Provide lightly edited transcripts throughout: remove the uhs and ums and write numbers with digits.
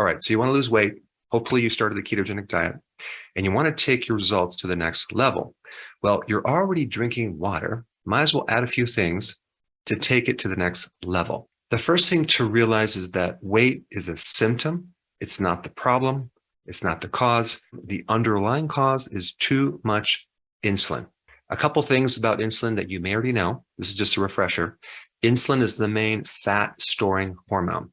All right, so you want to lose weight. Hopefully you started the ketogenic diet and you want to take your results to the next level. Well, you're already drinking water. Might as well add a few things to take it to the next level. The first thing to realize is that weight is a symptom. It's not the problem. It's not the cause. The underlying cause is too much insulin. A couple things about insulin that you may already know. This is just a refresher. Insulin is the main fat storing hormone.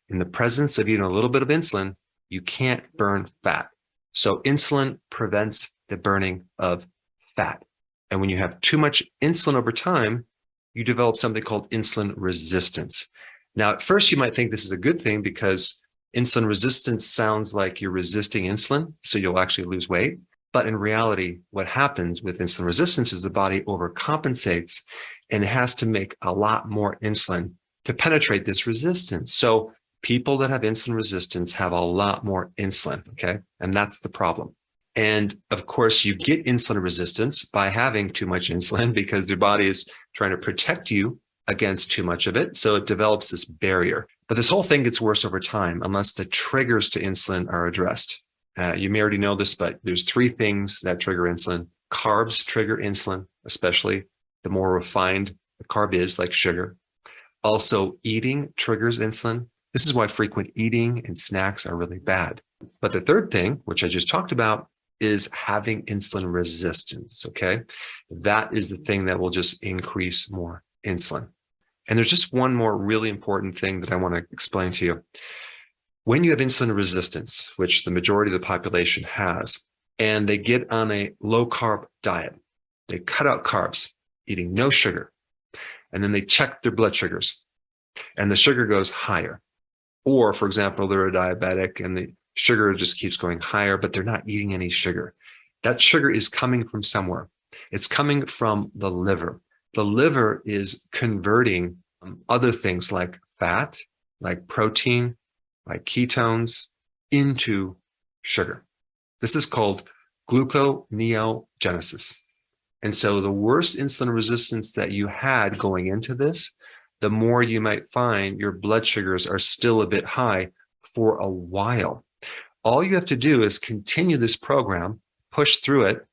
In the presence of even a little bit of insulin, you can't burn fat. So insulin prevents the burning of fat. And when you have too much insulin over time, you develop something called insulin resistance. Now, at first, you might think this is a good thing because insulin resistance sounds like you're resisting insulin, so you'll actually lose weight. But in reality, what happens with insulin resistance is the body overcompensates and it has to make a lot more insulin to penetrate this resistance. So people that have insulin resistance have a lot more insulin, okay? And that's the problem. And of course, you get insulin resistance by having too much insulin because your body is trying to protect you against too much of it. So it develops this barrier. But this whole thing gets worse over time unless the triggers to insulin are addressed. You may already know this, but there's three things that trigger insulin. Carbs trigger insulin, especially the more refined the carb is, like sugar. Also, eating triggers insulin. This is why frequent eating and snacks are really bad. But the third thing, which I just talked about, is having insulin resistance, okay? That is the thing that will just increase more insulin. And there's just one more really important thing that I want to explain to you. When you have insulin resistance, which the majority of the population has, and they get on a low-carb diet, they cut out carbs, eating no sugar, and then they check their blood sugars, and the sugar goes higher. Or, for example, they're a diabetic and the sugar just keeps going higher, but they're not eating any sugar. That sugar is coming from somewhere. It's coming from the liver. The liver is converting other things like fat, like protein, like ketones into sugar. This is called gluconeogenesis. And so the worse insulin resistance that you had going into this, the more you might find your blood sugars are still a bit high for a while. All you have to do is continue this program, push through it,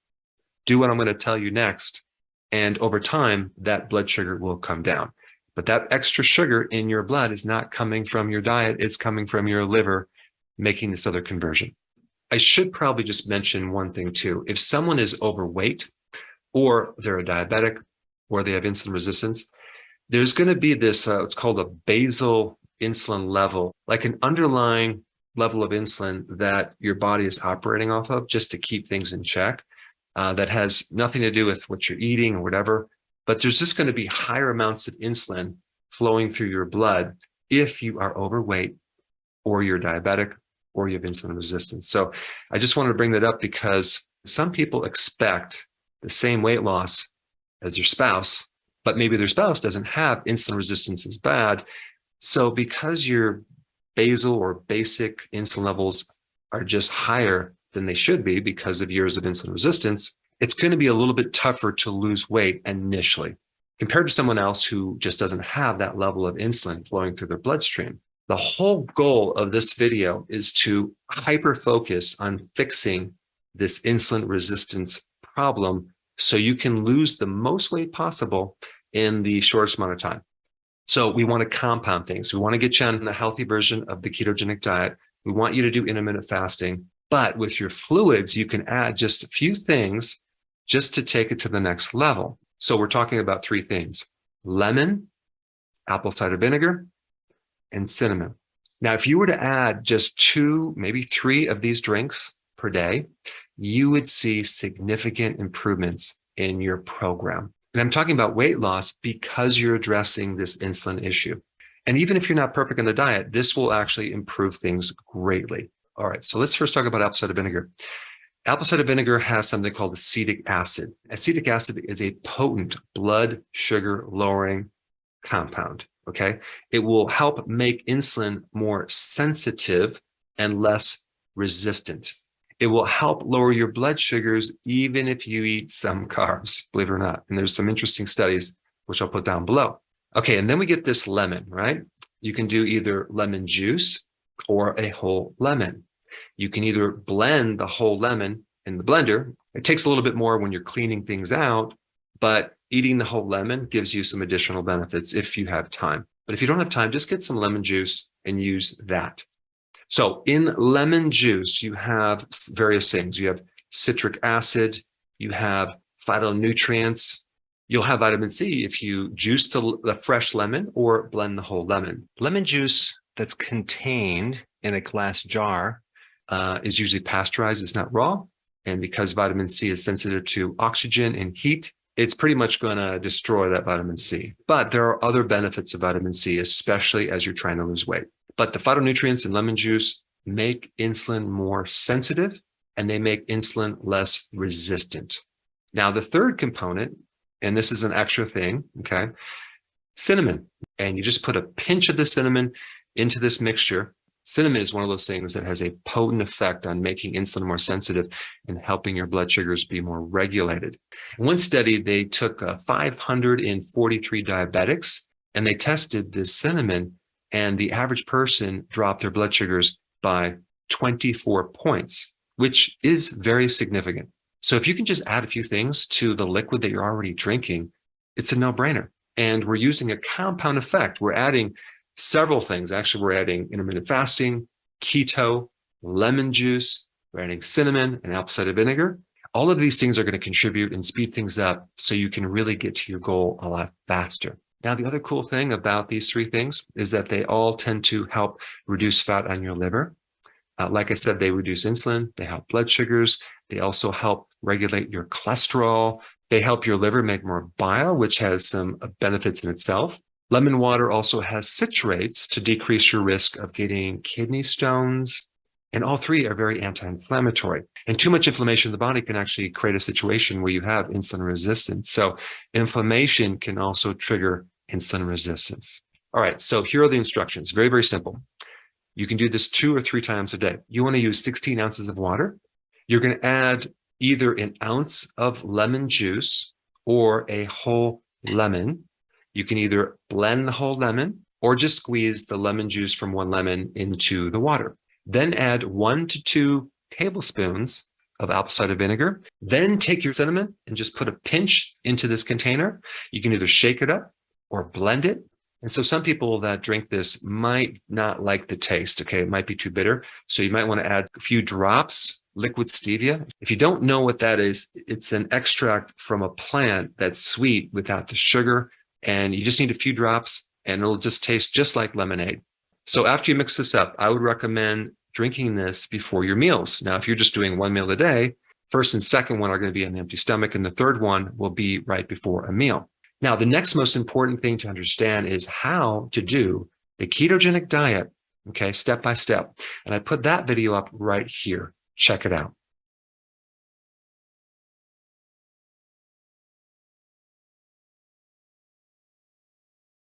do what I'm going to tell you next, and over time, that blood sugar will come down. But that extra sugar in your blood is not coming from your diet, it's coming from your liver making this other conversion. I should probably just mention one thing too. If someone is overweight, or they're a diabetic, or they have insulin resistance, there's going to be this, it's called a basal insulin level, like an underlying level of insulin that your body is operating off of just to keep things in check. That has nothing to do with what you're eating or whatever, but there's just going to be higher amounts of insulin flowing through your blood if you are overweight or you're diabetic or you have insulin resistance. So I just wanted to bring that up because some people expect the same weight loss as their spouse, but maybe their spouse doesn't have insulin resistance as bad. So because your basal or basic insulin levels are just higher than they should be because of years of insulin resistance, it's going to be a little bit tougher to lose weight initially compared to someone else who just doesn't have that level of insulin flowing through their bloodstream. The whole goal of this video is to hyper focus on fixing this insulin resistance problem so you can lose the most weight possible in the shortest amount of time. So we want to compound things. We want to get you on the healthy version of the ketogenic diet. We want you to do intermittent fasting. But with your fluids, you can add just a few things just to take it to the next level. So we're talking about three things: lemon, apple cider vinegar, and cinnamon. Now, if you were to add just 2, maybe 3 of these drinks per day, you would see significant improvements in your program. And I'm talking about weight loss because you're addressing this insulin issue. And even if you're not perfect on the diet, this will actually improve things greatly. All right, so let's first talk about apple cider vinegar. Apple cider vinegar has something called acetic acid. Acetic acid is a potent blood sugar lowering compound, okay? It will help make insulin more sensitive and less resistant. It will help lower your blood sugars even if you eat some carbs, believe it or not. And there's some interesting studies, which I'll put down below. Okay, and then we get this lemon, right? You can do either lemon juice, or a whole lemon. You can either blend the whole lemon in the blender. It takes a little bit more when you're cleaning things out, but eating the whole lemon gives you some additional benefits if you have time. But if you don't have time, just get some lemon juice and use that. So in lemon juice, you have various things. You have citric acid, you have phytonutrients, you'll have vitamin C if you juice the fresh lemon or blend the whole lemon. Lemon juice that's contained in a glass jar is usually pasteurized. It's not raw. And because vitamin C is sensitive to oxygen and heat, it's pretty much going to destroy that vitamin C. But there are other benefits of vitamin C, especially as you're trying to lose weight. But the phytonutrients in lemon juice make insulin more sensitive and they make insulin less resistant. Now, the third component, and this is an extra thing, okay, cinnamon. And you just put a pinch of the cinnamon into this mixture. Cinnamon is one of those things that has a potent effect on making insulin more sensitive and helping your blood sugars be more regulated. In one study, they took 543 diabetics and they tested this cinnamon, and the average person dropped their blood sugars by 24 points, which is very significant. So if you can just add a few things to the liquid that you're already drinking, it's a no-brainer. And we're using a compound effect. We're adding several things. Actually, we're adding intermittent fasting, keto, lemon juice, we're adding cinnamon and apple cider vinegar. All of these things are going to contribute and speed things up so you can really get to your goal a lot faster. Now, the other cool thing about these three things is that they all tend to help reduce fat on your liver. Like I said, they reduce insulin, they help blood sugars, they also help regulate your cholesterol, they help your liver make more bile, which has some benefits in itself. Lemon water also has citrates to decrease your risk of getting kidney stones. And all three are very anti-inflammatory. And too much inflammation in the body can actually create a situation where you have insulin resistance. So inflammation can also trigger insulin resistance. All right, so here are the instructions. Very, very simple. You can do this 2 or 3 times a day. You want to use 16 ounces of water. You're going to add either an ounce of lemon juice or a whole lemon. You can either blend the whole lemon or just squeeze the lemon juice from one lemon into the water. Then add 1 to 2 tablespoons of apple cider vinegar. Then take your cinnamon and just put a pinch into this container. You can either shake it up or blend it. And so some people that drink this might not like the taste, okay? It might be too bitter. So you might want to add a few drops liquid stevia. If you don't know what that is, it's an extract from a plant that's sweet without the sugar. And you just need a few drops and it'll just taste just like lemonade. So after you mix this up, I would recommend drinking this before your meals. Now, if you're just doing one meal a day, first and second one are going to be on an empty stomach, and the third one will be right before a meal. Now, the next most important thing to understand is how to do the ketogenic diet, okay, step by step. And I put that video up right here. Check it out.